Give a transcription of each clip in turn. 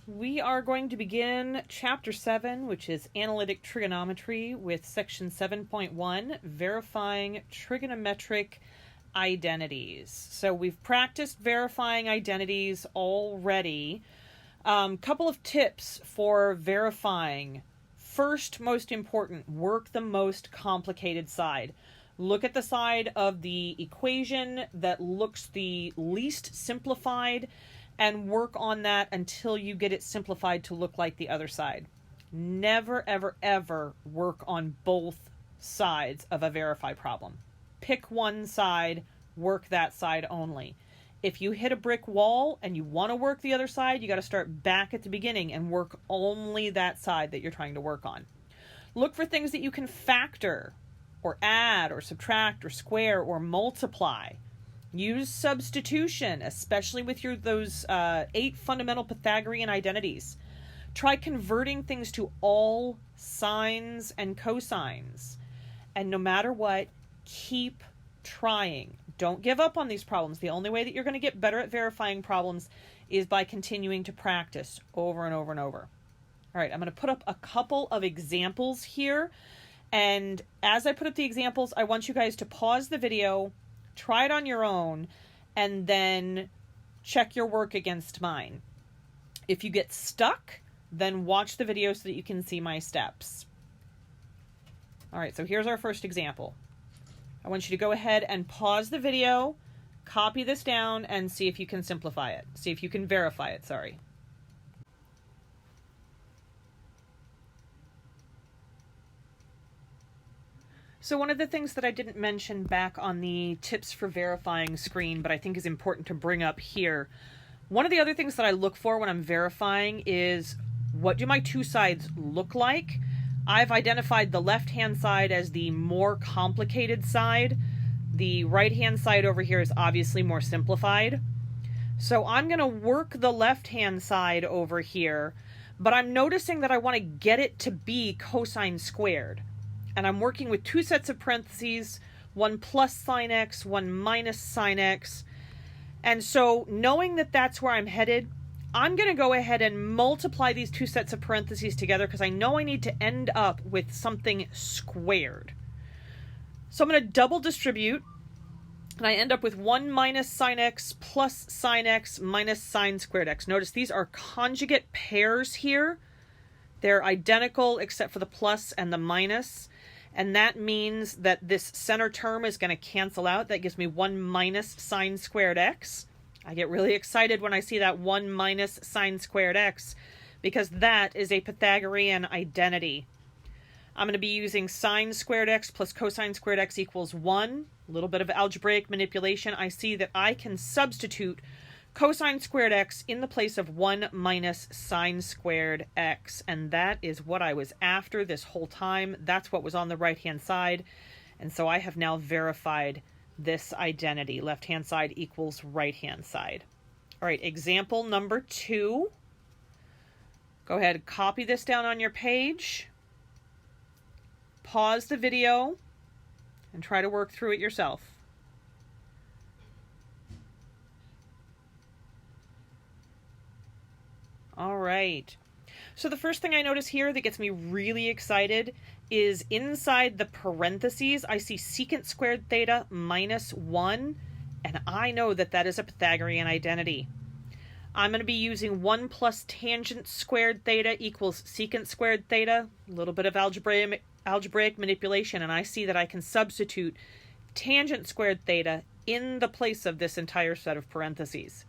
We are going to begin Chapter 7, which is Analytic Trigonometry, with Section 7.1, Verifying Trigonometric Identities. So we've practiced verifying identities already. Couple of tips for verifying. First, most important, work the most complicated side. Look at the side of the equation that looks the least simplified and work on that until you get it simplified to look like the other side. Never, ever, ever work on both sides of a verify problem. Pick one side, work that side only. If you hit a brick wall and you want to work the other side, you got to start back at the beginning and work only that side that you're trying to work on. Look for things that you can factor or add or subtract or square or multiply. Use substitution, especially with those 8 fundamental Pythagorean identities. Try converting things to all sines and cosines. And no matter what, keep trying. Don't give up on these problems. The only way that you're going to get better at verifying problems is by continuing to practice over and over and over. All right, I'm going to put up a couple of examples here. And as I put up the examples, I want you guys to pause the video, try it on your own, and then check your work against mine. If you get stuck, then watch the video so that you can see my steps. All right, so here's our first example. I want you to go ahead and pause the video, copy this down, and see if you can simplify it. See if you can verify it, sorry. So one of the things that I didn't mention back on the tips for verifying screen, but I think is important to bring up here, one of the other things that I look for when I'm verifying is, what do my two sides look like? I've identified the left-hand side as the more complicated side. The right-hand side over here is obviously more simplified. So I'm going to work the left-hand side over here, but I'm noticing that I want to get it to be cosine squared. And I'm working with 2 sets of parentheses, one plus sine x, one minus sine x. And so knowing that that's where I'm headed, I'm going to go ahead and multiply these 2 sets of parentheses together because I know I need to end up with something squared. So I'm going to double distribute, and I end up with 1 minus sine x plus sine x minus sine squared x. Notice these are conjugate pairs here. They're identical except for the plus and the minus. And that means that this center term is going to cancel out. That gives me 1 minus sine squared x. I get really excited when I see that 1 minus sine squared x because that is a Pythagorean identity. I'm going to be using sine squared x plus cosine squared x equals 1. A little bit of algebraic manipulation. I see that I can substitute cosine squared x in the place of 1 minus sine squared x. And that is what I was after this whole time. That's what was on the right-hand side. And so I have now verified this identity. Left-hand side equals right-hand side. All right, example number 2. Go ahead and copy this down on your page. Pause the video and try to work through it yourself. All right. So the first thing I notice here that gets me really excited is inside the parentheses, I see secant squared theta minus 1, and I know that that is a Pythagorean identity. I'm going to be using 1 plus tangent squared theta equals secant squared theta, a little bit of algebraic manipulation, and I see that I can substitute tangent squared theta in the place of this entire set of parentheses.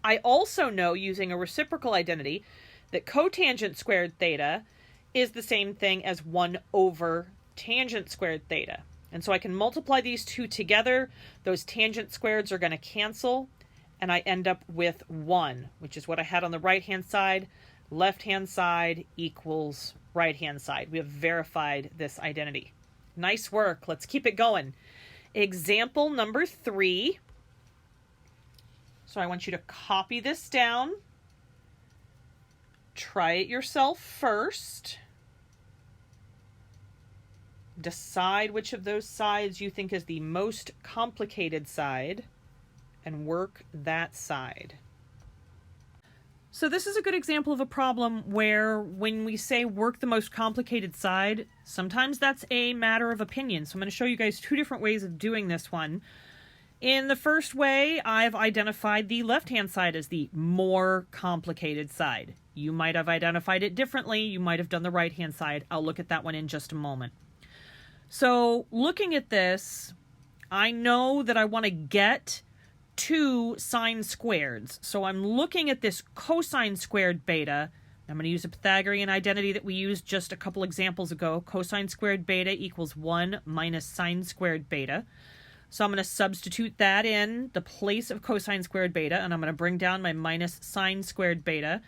I also know, using a reciprocal identity, that cotangent squared theta is the same thing as 1 over tangent squared theta. And so I can multiply these two together. Those tangent squareds are going to cancel, and I end up with 1, which is what I had on the right-hand side. Left-hand side equals right-hand side. We have verified this identity. Nice work. Let's keep it going. Example number 3. So I want you to copy this down. Try it yourself first. Decide which of those sides you think is the most complicated side and work that side. So this is a good example of a problem where when we say work the most complicated side, sometimes that's a matter of opinion. So I'm going to show you guys two different ways of doing this one. In the first way, I've identified the left-hand side as the more complicated side. You might have identified it differently. You might have done the right-hand side. I'll look at that one in just a moment. So looking at this, I know that I want to get two sine squareds. So I'm looking at this cosine squared beta. I'm going to use a Pythagorean identity that we used just a couple examples ago. Cosine squared beta equals 1 minus sine squared beta. So I'm going to substitute that in the place of cosine squared beta, and I'm going to bring down my minus sine squared beta.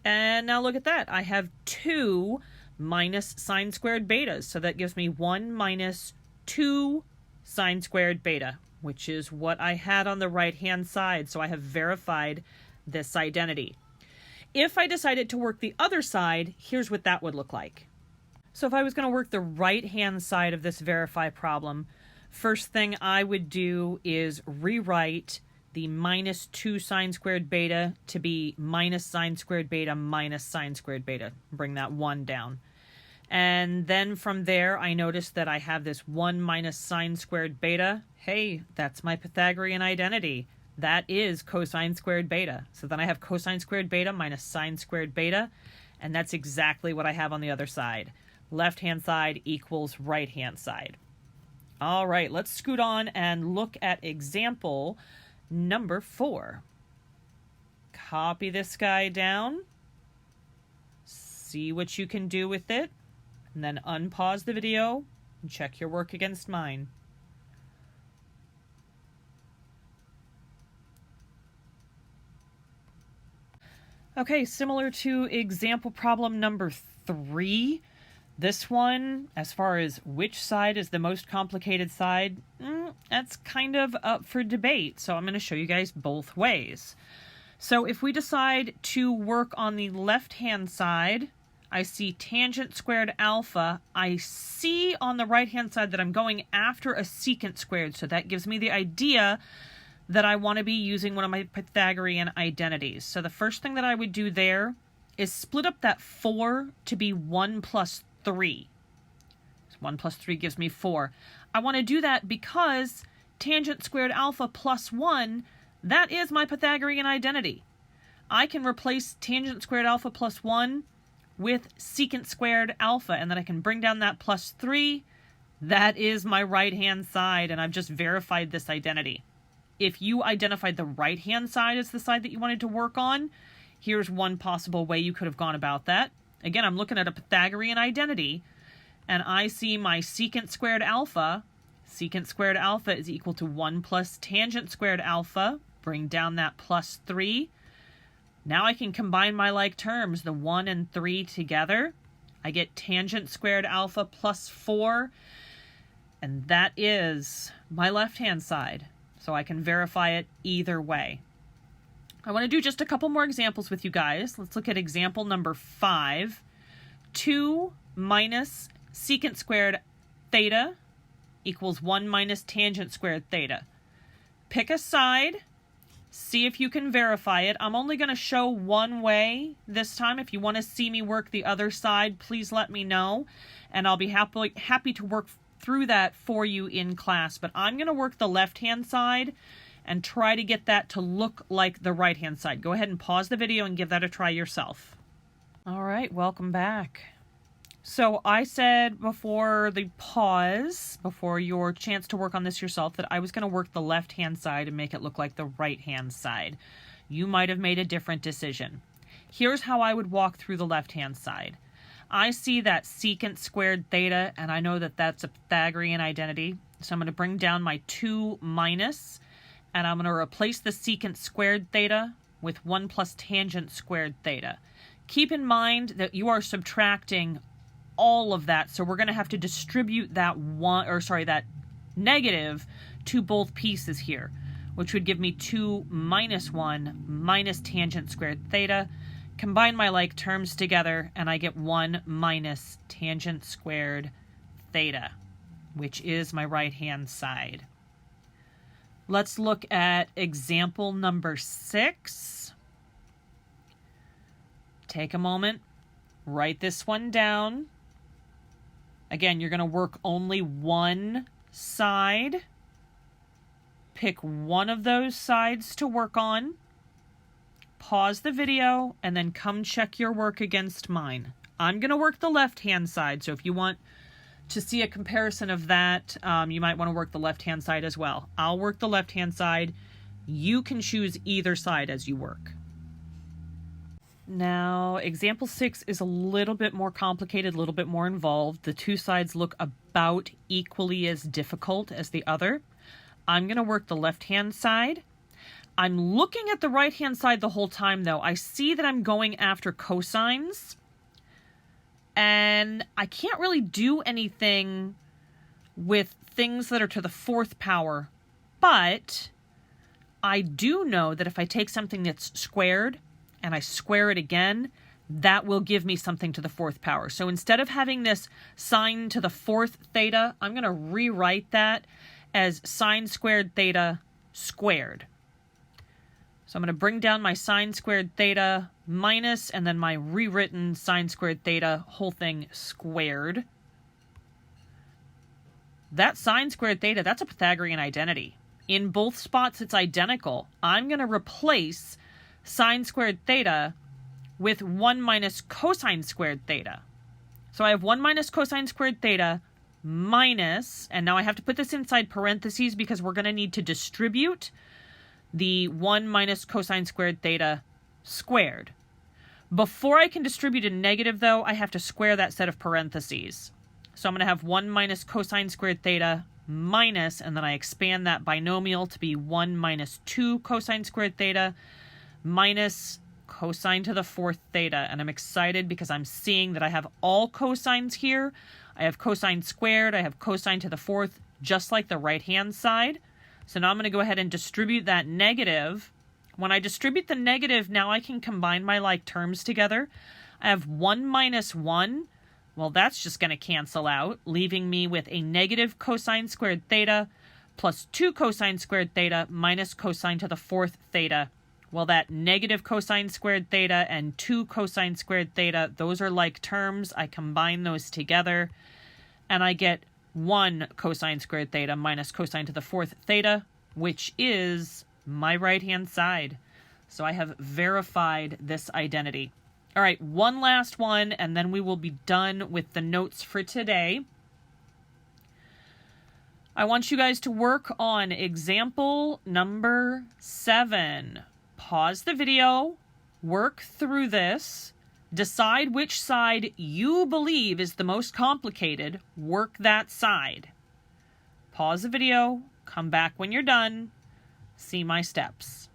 And now look at that. I have 2 minus sine squared betas. So that gives me 1 minus 2 sine squared beta, which is what I had on the right-hand side. So I have verified this identity. If I decided to work the other side, here's what that would look like. So if I was going to work the right-hand side of this verify problem, first thing I would do is rewrite the minus 2 sine squared beta to be minus sine squared beta minus sine squared beta. Bring that 1 down. And then from there, I notice that I have this 1 minus sine squared beta. Hey, that's my Pythagorean identity. That is cosine squared beta. So then I have cosine squared beta minus sine squared beta. And that's exactly what I have on the other side. Left-hand side equals right-hand side. All right, let's scoot on and look at example number 4. Copy this guy down. See what you can do with it. And then unpause the video and check your work against mine. Okay, similar to example problem number 3, this one, as far as which side is the most complicated side, that's kind of up for debate. So I'm going to show you guys both ways. So if we decide to work on the left-hand side, I see tangent squared alpha. I see on the right-hand side that I'm going after a secant squared. So that gives me the idea that I want to be using one of my Pythagorean identities. So the first thing that I would do there is split up that 4 to be 1 plus 3. So 1 plus 3 gives me 4. I want to do that because tangent squared alpha plus 1, that is my Pythagorean identity. I can replace tangent squared alpha plus 1 with secant squared alpha, and then I can bring down that plus 3. That is my right-hand side, and I've just verified this identity. If you identified the right-hand side as the side that you wanted to work on, here's one possible way you could have gone about that. Again, I'm looking at a Pythagorean identity, and I see my secant squared alpha. Secant squared alpha is equal to 1 plus tangent squared alpha. Bring down that plus 3. Now I can combine my like terms, the 1 and 3 together. I get tangent squared alpha plus 4, and that is my left-hand side. So I can verify it either way. I want to do just a couple more examples with you guys. Let's look at example number 5. 2 minus secant squared theta equals 1 minus tangent squared theta. Pick a side. See if you can verify it. I'm only going to show one way this time. If you want to see me work the other side, please let me know. And I'll be happy to work through that for you in class. But I'm going to work the left-hand side and try to get that to look like the right-hand side. Go ahead and pause the video and give that a try yourself. All right, welcome back. So I said before the pause, before your chance to work on this yourself, that I was going to work the left-hand side and make it look like the right-hand side. You might have made a different decision. Here's how I would walk through the left-hand side. I see that secant squared theta, and I know that that's a Pythagorean identity. So I'm going to bring down my 2 minus, and I'm going to replace the secant squared theta with 1 plus tangent squared theta. Keep in mind that you are subtracting all of that, so we're going to have to distribute that that negative to both pieces here, which would give me 2 minus 1 minus tangent squared theta. Combine my like terms together, and I get 1 minus tangent squared theta, which is my right-hand side. Let's look at example number 6. take a moment, write this one down. Again, you're going to work only one side. Pick one of those sides to work on. Pause the video and then come check your work against mine. I'm going to work the left-hand side, so if you want to see a comparison of that, you might want to work the left-hand side as well. I'll work the left-hand side. You can choose either side as you work. Now, example 6 is a little bit more complicated, a little bit more involved. The two sides look about equally as difficult as the other. I'm going to work the left-hand side. I'm looking at the right-hand side the whole time, though. I see that I'm going after cosines, and I can't really do anything with things that are to the fourth power, but I do know that if I take something that's squared and I square it again, that will give me something to the fourth power. So instead of having this sine to the fourth theta, I'm going to rewrite that as sine squared theta squared. So I'm going to bring down my sine squared theta minus, and then my rewritten sine squared theta, whole thing squared. That sine squared theta, that's a Pythagorean identity. In both spots, it's identical. I'm going to replace sine squared theta with 1 minus cosine squared theta. So I have 1 minus cosine squared theta minus, and now I have to put this inside parentheses because we're going to need to distribute the 1 minus cosine squared theta squared. Before I can distribute a negative, though, I have to square that set of parentheses. So I'm going to have 1 minus cosine squared theta minus, and then I expand that binomial to be 1 minus 2 cosine squared theta minus cosine to the fourth theta. And I'm excited because I'm seeing that I have all cosines here. I have cosine squared, I have cosine to the fourth, just like the right-hand side. So now I'm going to go ahead and distribute that negative. When I distribute the negative, now I can combine my like terms together. I have 1 minus 1. Well, that's just going to cancel out, leaving me with a negative cosine squared theta plus 2 cosine squared theta minus cosine to the fourth theta. Well, that negative cosine squared theta and 2 cosine squared theta, those are like terms. I combine those together, and I get 1 cosine squared theta minus cosine to the fourth theta, which is my right-hand side. So I have verified this identity. All right, one last one, and then we will be done with the notes for today. I want you guys to work on example number 7. Pause the video, work through this, decide which side you believe is the most complicated, work that side. Pause the video, come back when you're done, see my steps.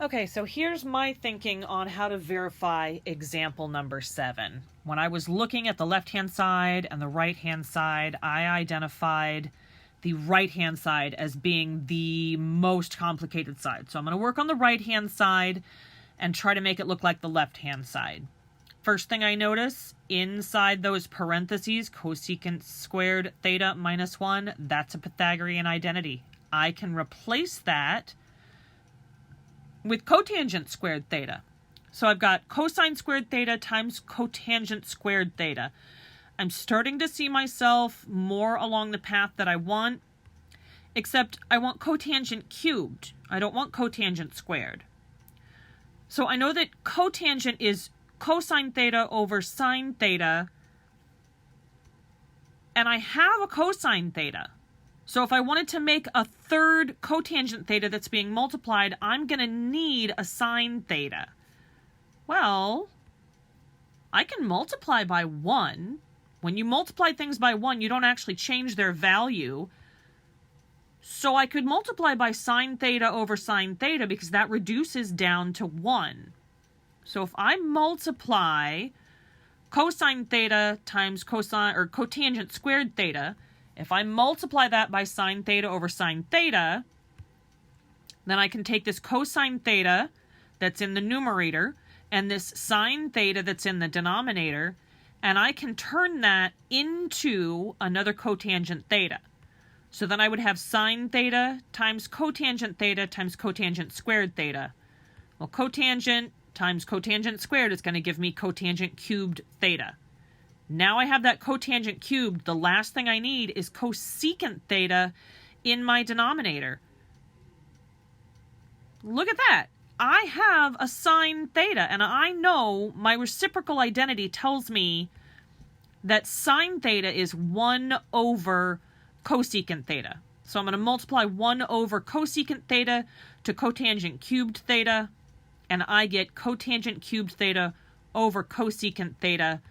Okay, so here's my thinking on how to verify example number 7. When I was looking at the left-hand side and the right-hand side, I identified the right-hand side as being the most complicated side. So I'm going to work on the right-hand side and try to make it look like the left-hand side. First thing I notice, inside those parentheses, cosecant squared theta minus 1, that's a Pythagorean identity. I can replace that with cotangent squared theta. So I've got cosine squared theta times cotangent squared theta. I'm starting to see myself more along the path that I want, except I want cotangent cubed. I don't want cotangent squared. So I know that cotangent is cosine theta over sine theta, and I have a cosine theta. So if I wanted to make a third cotangent theta that's being multiplied, I'm going to need a sine theta. Well, I can multiply by 1. When you multiply things by 1, you don't actually change their value. So I could multiply by sine theta over sine theta because that reduces down to 1. So if I multiply cosine theta times cosine or cotangent squared theta, if I multiply that by sine theta over sine theta, then I can take this cosine theta that's in the numerator and this sine theta that's in the denominator, and I can turn that into another cotangent theta. So then I would have sine theta times cotangent squared theta. Well, cotangent times cotangent squared is going to give me cotangent cubed theta. Now I have that cotangent cubed. The last thing I need is cosecant theta in my denominator. Look at that. I have a sine theta, and I know my reciprocal identity tells me that sine theta is 1 over cosecant theta. So I'm going to multiply 1 over cosecant theta to cotangent cubed theta, and I get cotangent cubed theta over cosecant theta,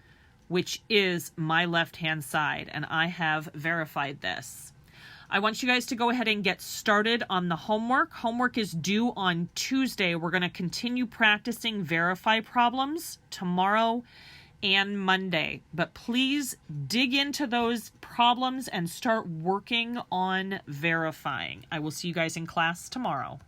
which is my left-hand side, and I have verified this. I want you guys to go ahead and get started on the homework. Homework is due on Tuesday. We're going to continue practicing verify problems tomorrow and Monday. But please dig into those problems and start working on verifying. I will see you guys in class tomorrow.